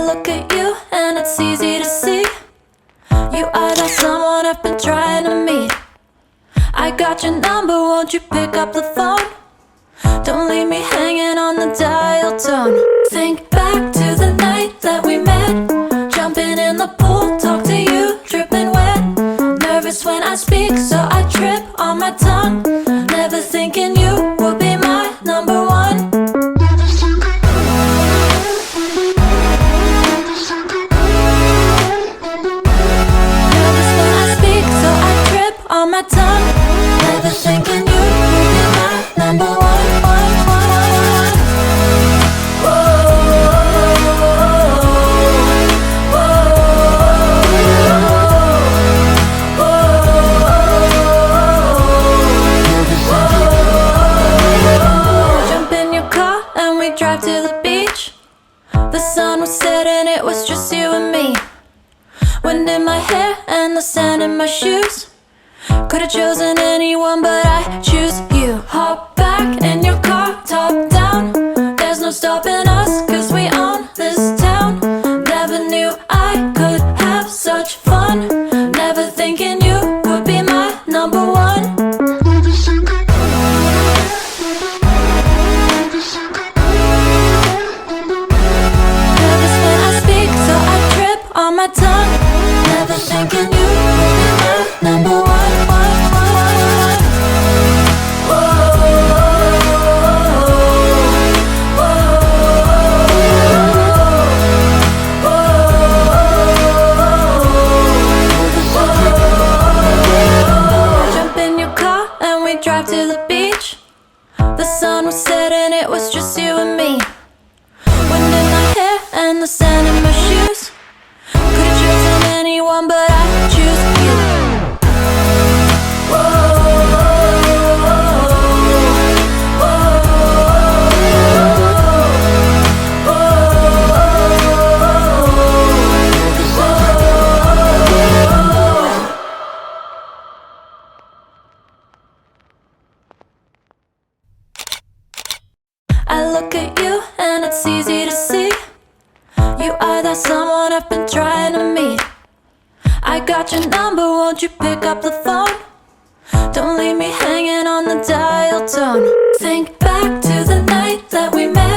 look at you and it's easy to see. You are that someone I've been trying to meet. I got your number, won't you pick up the phone? Don't leave me hanging on the dial tone. Think back to the night that we met, jumping in the pool, talk to you, dripping wet. Nervous when I speak, so I trip on my tongue. Never thinking you would be my number one. Nervous when I speak, so I trip on my tongue. Never thinking you would be my number one. Drive to the beach. The sun was setting, it was just you and me. Wind in my hair and the sand in my shoes. Could've chosen anyone, but I choose you. Hop back in your car, top down. There's no stopping us, cause we own this town. Never knew I could have such fun. Never thinking you would be my number one. On my tongue, never thinking you would be my number one. Jump in your car and we drive to the beach. The sun was setting, it was just you and me. Wind in my hair and the sand in my shoes. Could've chosen anyone, but I choose you. I look at you and it's easy to see. You are that someone I've been trying to meet. I got your number, won't you pick up the phone? Don't leave me hanging on the dial tone. Think back to the night that we met.